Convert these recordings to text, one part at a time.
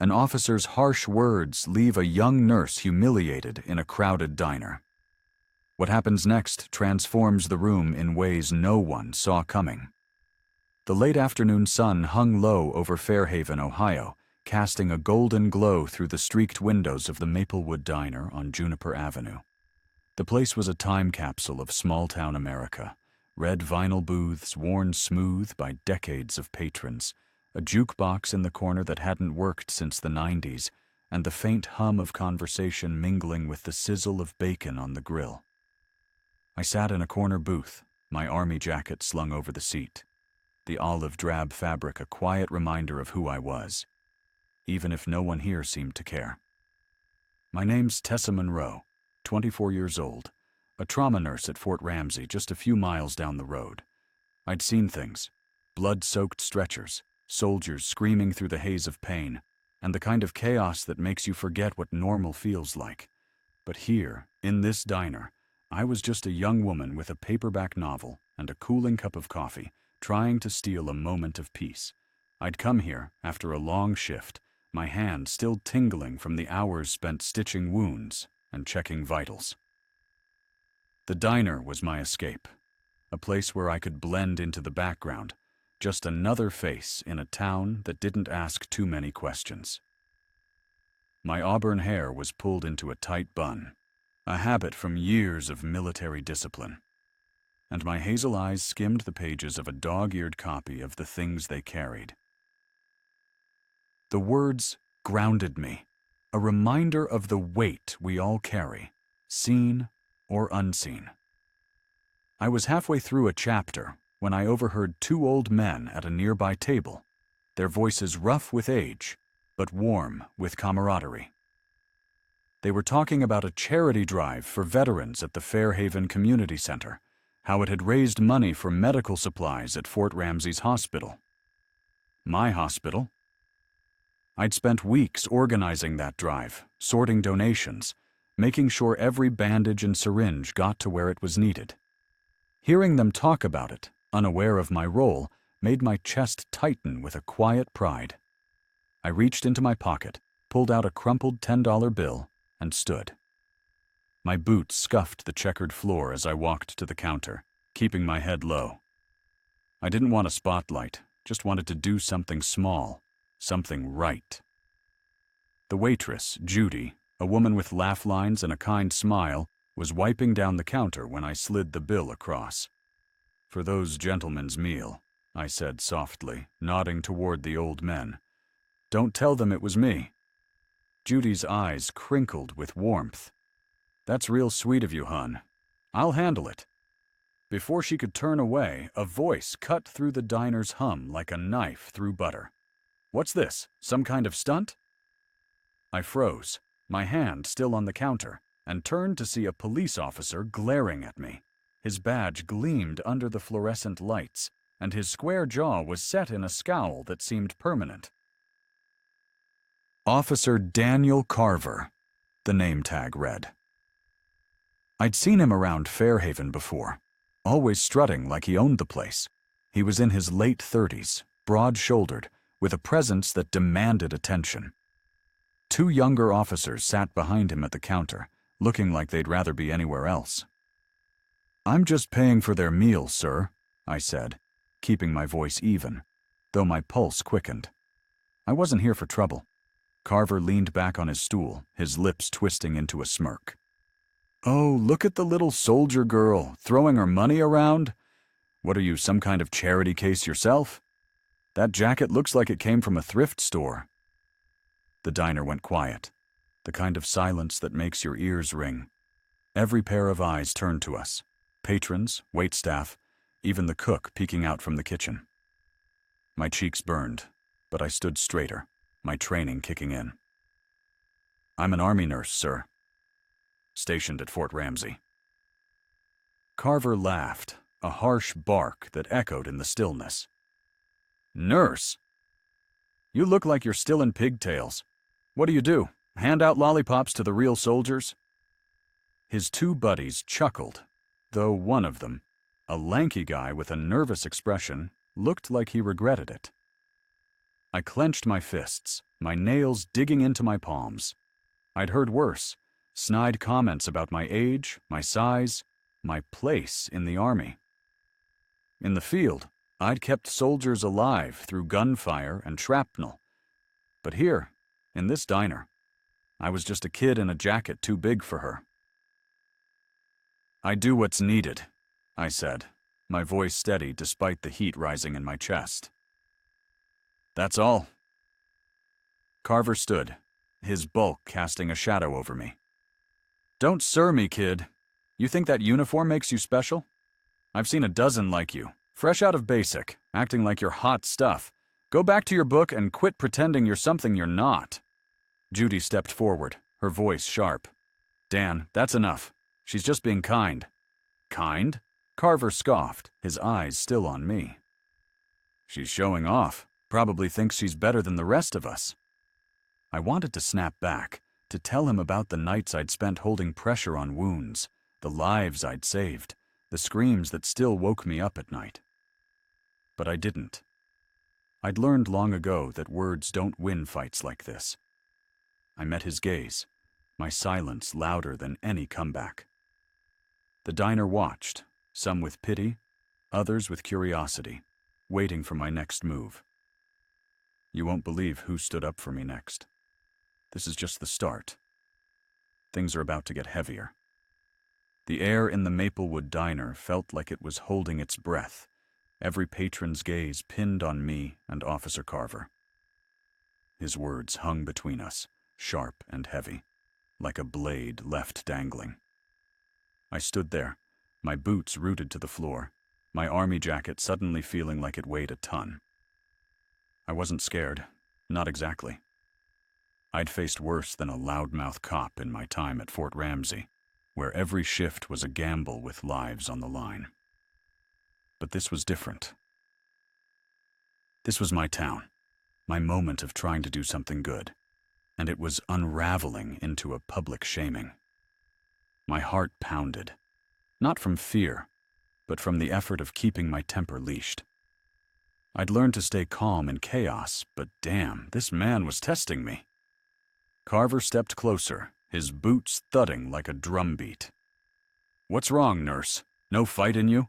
An officer's harsh words leave a young nurse humiliated in a crowded diner. What happens next transforms the room in ways no one saw coming. The late afternoon sun hung low over Fairhaven, Ohio, casting a golden glow through the streaked windows of the Maplewood Diner on Juniper Avenue. The place was a time capsule of small-town America. Red vinyl booths worn smooth by decades of patrons, a jukebox in the corner that hadn't worked since the 90s, and the faint hum of conversation mingling with the sizzle of bacon on the grill. I sat in a corner booth, my army jacket slung over the seat, the olive-drab fabric a quiet reminder of who I was, even if no one here seemed to care. My name's Tessa Monroe, 24 years old, a trauma nurse at Fort Ramsey just a few miles down the road. I'd seen things, blood-soaked stretchers, soldiers screaming through the haze of pain, and the kind of chaos that makes you forget what normal feels like. But here, in this diner, I was just a young woman with a paperback novel and a cooling cup of coffee, trying to steal a moment of peace. I'd come here after a long shift, my hand still tingling from the hours spent stitching wounds and checking vitals. The diner was my escape, a place where I could blend into the background, just another face in a town that didn't ask too many questions. My auburn hair was pulled into a tight bun, a habit from years of military discipline, and my hazel eyes skimmed the pages of a dog-eared copy of The Things They Carried. The words grounded me, a reminder of the weight we all carry, seen or unseen. I was halfway through a chapter when I overheard two old men at a nearby table, their voices rough with age, but warm with camaraderie. They were talking about a charity drive for veterans at the Fairhaven Community Center, how it had raised money for medical supplies at Fort Ramsey's hospital. My hospital? I'd spent weeks organizing that drive, sorting donations, making sure every bandage and syringe got to where it was needed. Hearing them talk about it, unaware of my role, made my chest tighten with a quiet pride. I reached into my pocket, pulled out a crumpled $10 bill, and stood. My boots scuffed the checkered floor as I walked to the counter, keeping my head low. I didn't want a spotlight, just wanted to do something small, something right. The waitress, Judy, a woman with laugh lines and a kind smile, was wiping down the counter when I slid the bill across. "For those gentlemen's meal," I said softly, nodding toward the old men. "Don't tell them it was me." Judy's eyes crinkled with warmth. "That's real sweet of you, hon. I'll handle it." Before she could turn away, a voice cut through the diner's hum like a knife through butter. "What's this? Some kind of stunt?" I froze, my hand still on the counter, and turned to see a police officer glaring at me. His badge gleamed under the fluorescent lights, and his square jaw was set in a scowl that seemed permanent. Officer Daniel Carver, the name tag read. I'd seen him around Fairhaven before, always strutting like he owned the place. He was in his late 30s, broad-shouldered, with a presence that demanded attention. Two younger officers sat behind him at the counter, looking like they'd rather be anywhere else. "I'm just paying for their meal, sir," I said, keeping my voice even, though my pulse quickened. I wasn't here for trouble. Carver leaned back on his stool, his lips twisting into a smirk. "Oh, look at the little soldier girl, throwing her money around. What are you, some kind of charity case yourself? That jacket looks like it came from a thrift store." The diner went quiet, the kind of silence that makes your ears ring. Every pair of eyes turned to us, patrons, waitstaff, even the cook peeking out from the kitchen. My cheeks burned, but I stood straighter, my training kicking in. "I'm an Army nurse, sir. Stationed at Fort Ramsey." Carver laughed, a harsh bark that echoed in the stillness. "Nurse? You look like you're still in pigtails. What do? Hand out lollipops to the real soldiers?" His two buddies chuckled, though one of them, a lanky guy with a nervous expression, looked like he regretted it. I clenched my fists, my nails digging into my palms. I'd heard worse, snide comments about my age, my size, my place in the army. In the field, I'd kept soldiers alive through gunfire and shrapnel. But here, in this diner, I was just a kid in a jacket too big for her. "I do what's needed," I said, my voice steady despite the heat rising in my chest. "That's all." Carver stood, his bulk casting a shadow over me. "Don't sir me, kid. You think that uniform makes you special? I've seen a dozen like you, fresh out of basic, acting like you're hot stuff. Go back to your book and quit pretending you're something you're not." Judy stepped forward, her voice sharp. "Dan, that's enough. She's just being kind." "Kind?" Carver scoffed, his eyes still on me. "She's showing off. Probably thinks she's better than the rest of us." I wanted to snap back, to tell him about the nights I'd spent holding pressure on wounds, the lives I'd saved, the screams that still woke me up at night. But I didn't. I'd learned long ago that words don't win fights like this. I met his gaze, my silence louder than any comeback. The diner watched, some with pity, others with curiosity, waiting for my next move. You won't believe who stood up for me next. This is just the start. Things are about to get heavier. The air in the Maplewood diner felt like it was holding its breath, every patron's gaze pinned on me and Officer Carver. His words hung between us, sharp and heavy, like a blade left dangling. I stood there, my boots rooted to the floor, my army jacket suddenly feeling like it weighed a ton. I wasn't scared, not exactly. I'd faced worse than a loudmouth cop in my time at Fort Ramsey, where every shift was a gamble with lives on the line. But this was different. This was my town, my moment of trying to do something good, and it was unraveling into a public shaming. My heart pounded, not from fear, but from the effort of keeping my temper leashed. I'd learned to stay calm in chaos, but damn, this man was testing me. Carver stepped closer, his boots thudding like a drumbeat. "What's wrong, nurse? No fight in you?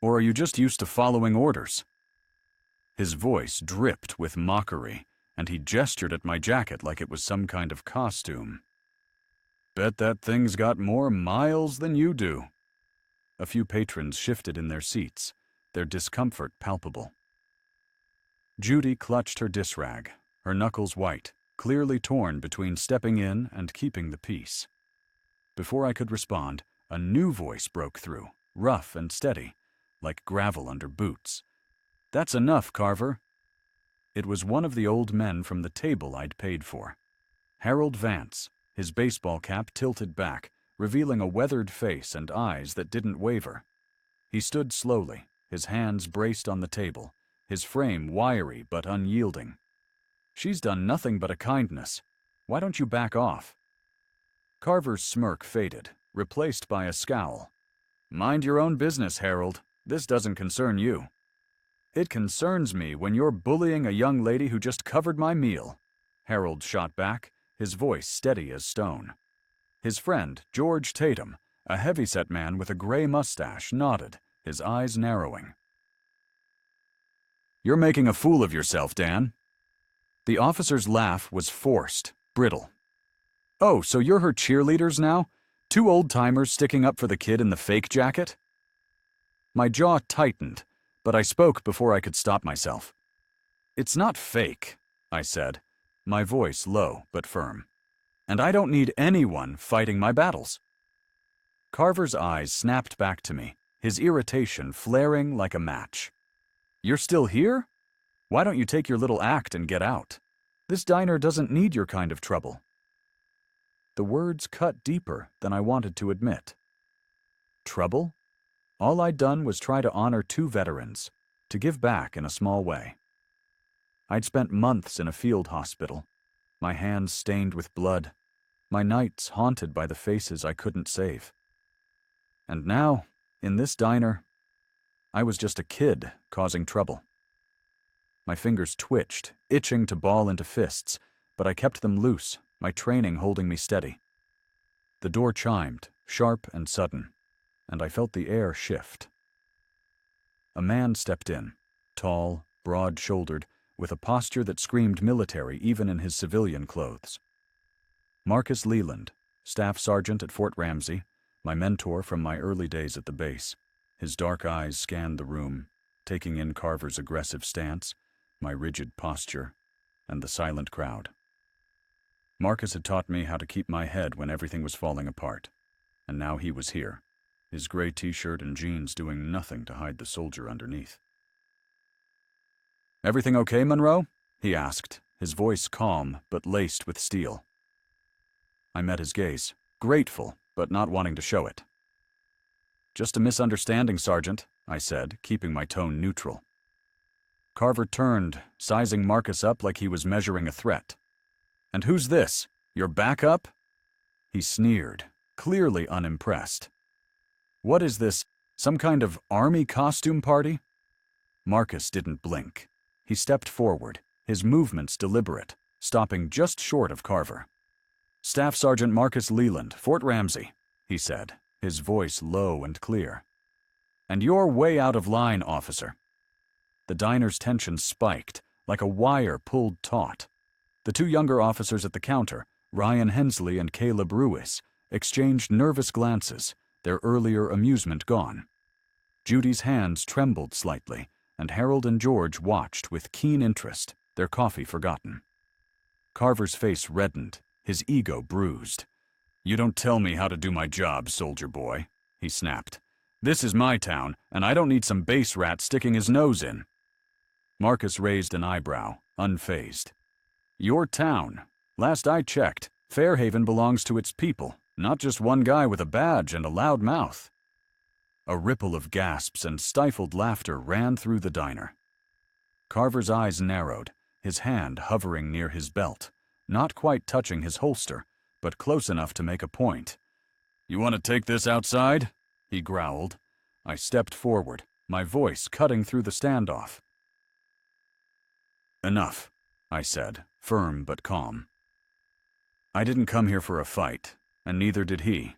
Or are you just used to following orders?" His voice dripped with mockery, and he gestured at my jacket like it was some kind of costume. "Bet that thing's got more miles than you do." A few patrons shifted in their seats, their discomfort palpable. Judy clutched her disrag, her knuckles white, clearly torn between stepping in and keeping the peace. Before I could respond, a new voice broke through, rough and steady, like gravel under boots. "That's enough, Carver." It was one of the old men from the table I'd paid for. Harold Vance, his baseball cap tilted back, revealing a weathered face and eyes that didn't waver. He stood slowly, his hands braced on the table, his frame wiry but unyielding. "She's done nothing but a kindness. Why don't you back off?" Carver's smirk faded, replaced by a scowl. "Mind your own business, Harold. This doesn't concern you." "It concerns me when you're bullying a young lady who just covered my meal," Harold shot back, his voice steady as stone. His friend, George Tatum, a heavyset man with a gray mustache, nodded, his eyes narrowing. "You're making a fool of yourself, Dan." The officer's laugh was forced, brittle. "Oh, so you're her cheerleaders now? Two old-timers sticking up for the kid in the fake jacket?" My jaw tightened, but I spoke before I could stop myself. "It's not fake," I said, my voice low but firm. "And I don't need anyone fighting my battles." Carver's eyes snapped back to me, his irritation flaring like a match. "You're still here? Why don't you take your little act and get out? This diner doesn't need your kind of trouble." The words cut deeper than I wanted to admit. Trouble? All I'd done was try to honor two veterans, to give back in a small way. I'd spent months in a field hospital, my hands stained with blood, my nights haunted by the faces I couldn't save. And now, in this diner, I was just a kid causing trouble. My fingers twitched, itching to ball into fists, but I kept them loose, my training holding me steady. The door chimed, sharp and sudden, and I felt the air shift. A man stepped in, tall, broad-shouldered, with a posture that screamed military even in his civilian clothes. Marcus Leland, staff sergeant at Fort Ramsey, my mentor from my early days at the base. His dark eyes scanned the room, taking in Carver's aggressive stance, my rigid posture, and the silent crowd. Marcus had taught me how to keep my head when everything was falling apart, and now he was here, his gray t-shirt and jeans doing nothing to hide the soldier underneath. "Everything okay, Monroe?" he asked, his voice calm but laced with steel. I met his gaze, grateful but not wanting to show it. "Just a misunderstanding, Sergeant," I said, keeping my tone neutral. Carver turned, sizing Marcus up like he was measuring a threat. "And who's this? Your backup?" He sneered, clearly unimpressed. "What is this, some kind of army costume party?" Marcus didn't blink. He stepped forward, his movements deliberate, stopping just short of Carver. "Staff Sergeant Marcus Leland, Fort Ramsey," he said, his voice low and clear. "And you're way out of line, officer." The diner's tension spiked, like a wire pulled taut. The two younger officers at the counter, Ryan Hensley and Caleb Ruiz, exchanged nervous glances, their earlier amusement gone. Judy's hands trembled slightly, and Harold and George watched with keen interest, their coffee forgotten. Carver's face reddened, his ego bruised. "You don't tell me how to do my job, soldier boy," he snapped. "This is my town, and I don't need some base rat sticking his nose in." Marcus raised an eyebrow, unfazed. "Your town. Last I checked, Fairhaven belongs to its people, not just one guy with a badge and a loud mouth." A ripple of gasps and stifled laughter ran through the diner. Carver's eyes narrowed, his hand hovering near his belt, not quite touching his holster, but close enough to make a point. "You want to take this outside?" he growled. I stepped forward, my voice cutting through the standoff. "Enough," I said, firm but calm. "I didn't come here for a fight, and neither did he.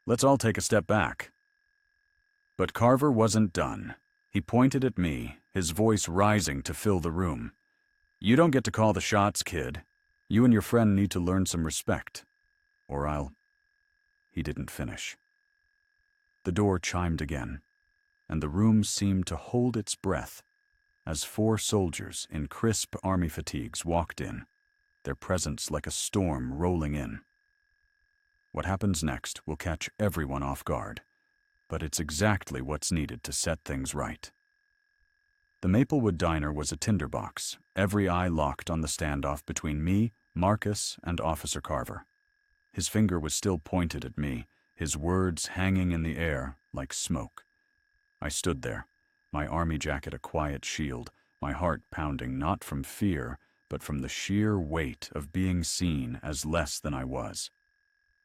Let's all take a step back." But Carver wasn't done. He pointed at me, his voice rising to fill the room. "You don't get to call the shots, kid. You and your friend need to learn some respect. Or I'll—" He didn't finish. The door chimed again, and the room seemed to hold its breath as 4 soldiers in crisp army fatigues walked in, their presence like a storm rolling in. What happens next will catch everyone off guard, but it's exactly what's needed to set things right. The Maplewood Diner was a tinderbox, every eye locked on the standoff between me, Marcus, and Officer Carver. His finger was still pointed at me, his words hanging in the air like smoke. I stood there, my army jacket a quiet shield, my heart pounding not from fear, but from the sheer weight of being seen as less than I was.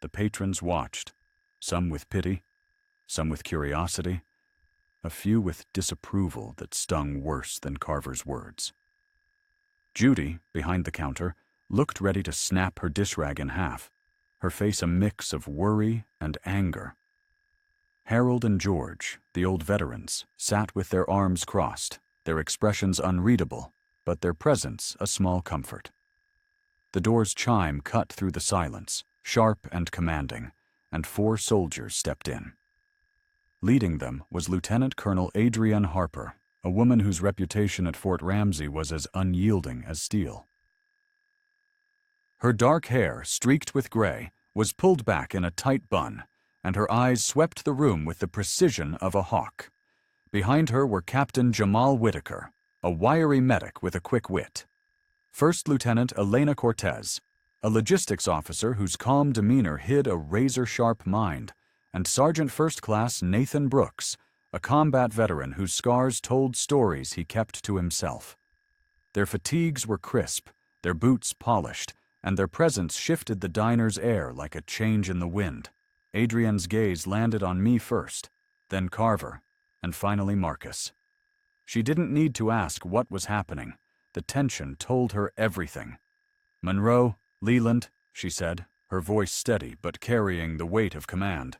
The patrons watched, some with pity, some with curiosity, a few with disapproval that stung worse than Carver's words. Judy, behind the counter, looked ready to snap her dish rag in half, her face a mix of worry and anger. Harold and George, the old veterans, sat with their arms crossed, their expressions unreadable, but their presence a small comfort. The door's chime cut through the silence, sharp and commanding, and 4 soldiers stepped in. Leading them was Lieutenant Colonel Adrienne Harper, a woman whose reputation at Fort Ramsey was as unyielding as steel. Her dark hair, streaked with gray, was pulled back in a tight bun, and her eyes swept the room with the precision of a hawk. Behind her were Captain Jamal Whitaker, a wiry medic with a quick wit. First Lieutenant Elena Cortez, a logistics officer whose calm demeanor hid a razor-sharp mind, and Sergeant First Class Nathan Brooks, a combat veteran whose scars told stories he kept to himself. Their fatigues were crisp, their boots polished, and their presence shifted the diner's air like a change in the wind. Adrienne's gaze landed on me first, then Carver, and finally Marcus. She didn't need to ask what was happening. The tension told her everything. "Monroe, Leland," she said, her voice steady but carrying the weight of command.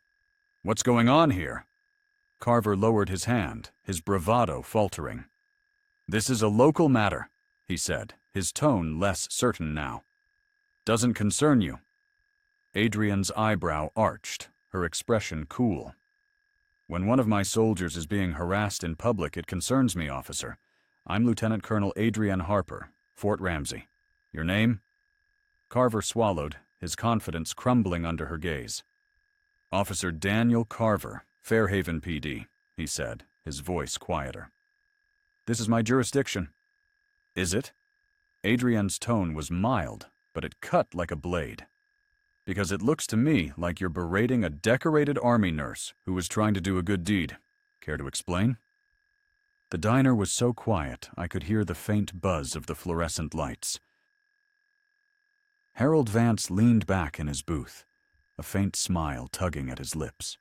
"What's going on here?" Carver lowered his hand, his bravado faltering. "This is a local matter," he said, his tone less certain now. "Doesn't concern you." Adrian's eyebrow arched, her expression cool. "When one of my soldiers is being harassed in public, it concerns me, officer. I'm Lieutenant Colonel Adrian Harper, Fort Ramsey. Your name?" Carver swallowed, his confidence crumbling under her gaze. "Officer Daniel Carver, Fairhaven PD," he said, his voice quieter. "This is my jurisdiction." "Is it?" Adrian's tone was mild, but it cut like a blade. "Because it looks to me like you're berating a decorated army nurse who was trying to do a good deed. Care to explain?" The diner was so quiet I could hear the faint buzz of the fluorescent lights. Harold Vance leaned back in his booth, a faint smile tugging at his lips.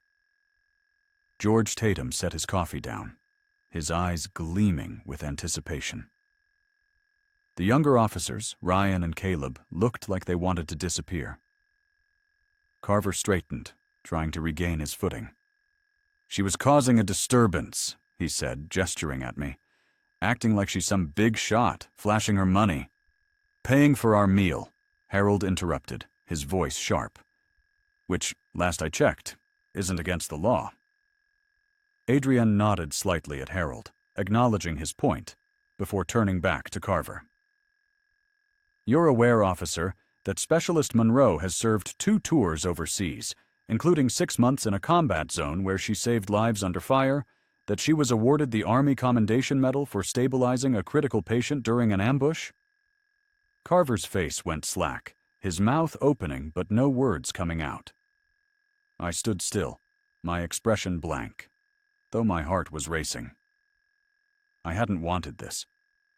George Tatum set his coffee down, his eyes gleaming with anticipation. The younger officers, Ryan and Caleb, looked like they wanted to disappear. Carver straightened, trying to regain his footing. "She was causing a disturbance," he said, gesturing at me, "acting like she's some big shot, flashing her money." "Paying for our meal," Harold interrupted, his voice sharp. "Which, last I checked, isn't against the law." Adrian nodded slightly at Harold, acknowledging his point, before turning back to Carver. "You're aware, officer, that Specialist Monroe has served 2 tours overseas, including 6 months in a combat zone where she saved lives under fire, that she was awarded the Army Commendation Medal for stabilizing a critical patient during an ambush?" Carver's face went slack, his mouth opening but no words coming out. I stood still, my expression blank, though my heart was racing. I hadn't wanted this,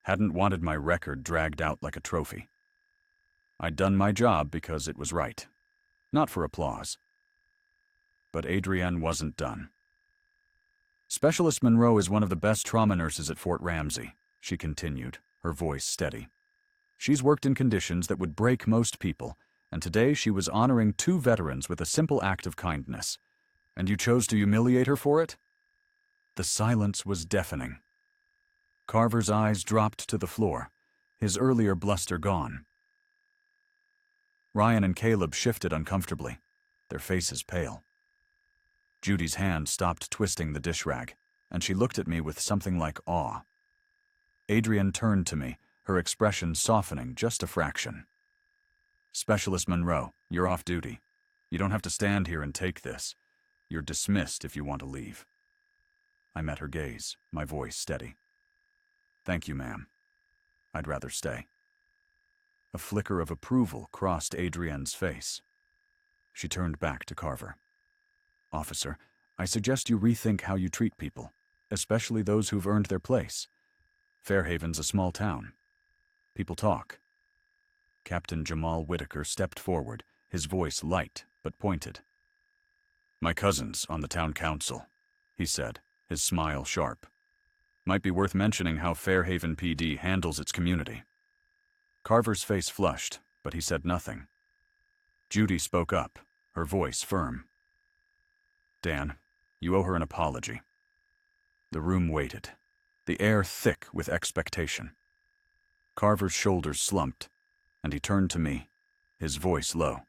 hadn't wanted my record dragged out like a trophy. I'd done my job because it was right, not for applause. But Adrienne wasn't done. "Specialist Monroe is one of the best trauma nurses at Fort Ramsey," she continued, her voice steady. "She's worked in conditions that would break most people, and today she was honoring 2 veterans with a simple act of kindness. And you chose to humiliate her for it?" The silence was deafening. Carver's eyes dropped to the floor, his earlier bluster gone. Ryan and Caleb shifted uncomfortably, their faces pale. Judy's hand stopped twisting the dish rag, and she looked at me with something like awe. Adrian turned to me, her expression softening just a fraction. "Specialist Monroe, you're off duty. You don't have to stand here and take this. You're dismissed if you want to leave." I met her gaze, my voice steady. "Thank you, ma'am. I'd rather stay." A flicker of approval crossed Adrienne's face. She turned back to Carver. "Officer, I suggest you rethink how you treat people, especially those who've earned their place. Fairhaven's a small town. People talk." Captain Jamal Whitaker stepped forward, his voice light but pointed. "My cousin's on the town council," he said, his smile sharp. "Might be worth mentioning how Fairhaven PD handles its community." Carver's face flushed, but he said nothing. Judy spoke up, her voice firm. "Dan, you owe her an apology." The room waited, the air thick with expectation. Carver's shoulders slumped, and he turned to me, his voice low.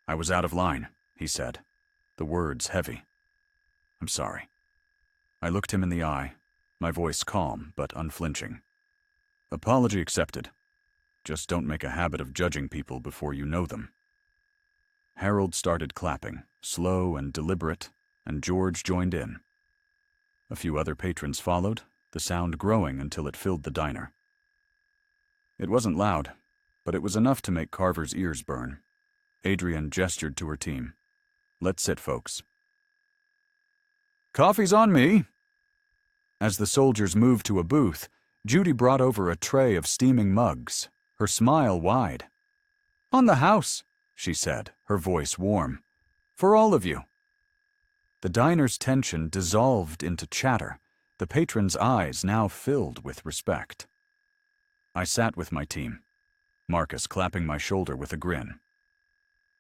"I was out of line," he said, the words heavy. "I'm sorry." I looked him in the eye, my voice calm but unflinching. "Apology accepted. Just don't make a habit of judging people before you know them." Harold started clapping, slow and deliberate, and George joined in. A few other patrons followed, the sound growing until it filled the diner. It wasn't loud, but it was enough to make Carver's ears burn. Adrienne gestured to her team. "Let's sit, folks." "Coffee's on me." As the soldiers moved to a booth, Judy brought over a tray of steaming mugs, her smile wide. "On the house," she said, her voice warm. "For all of you." The diner's tension dissolved into chatter, the patrons' eyes now filled with respect. I sat with my team, Marcus clapping my shoulder with a grin.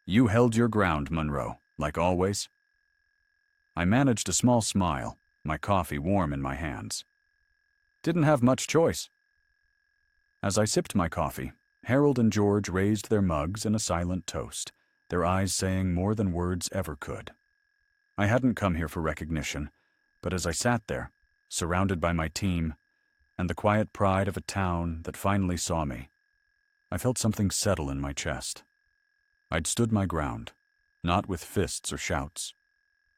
You held your ground, Monroe, like always. I managed a small smile, my coffee warm in my hands. Didn't have much choice. As I sipped my coffee, Harold and George raised their mugs in a silent toast, their eyes saying more than words ever could. I hadn't come here for recognition, but as I sat there, surrounded by my team, and the quiet pride of a town that finally saw me, I felt something settle in my chest. I'd stood my ground, not with fists or shouts,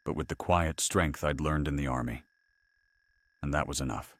but with the quiet strength I'd learned in the army. And that was enough.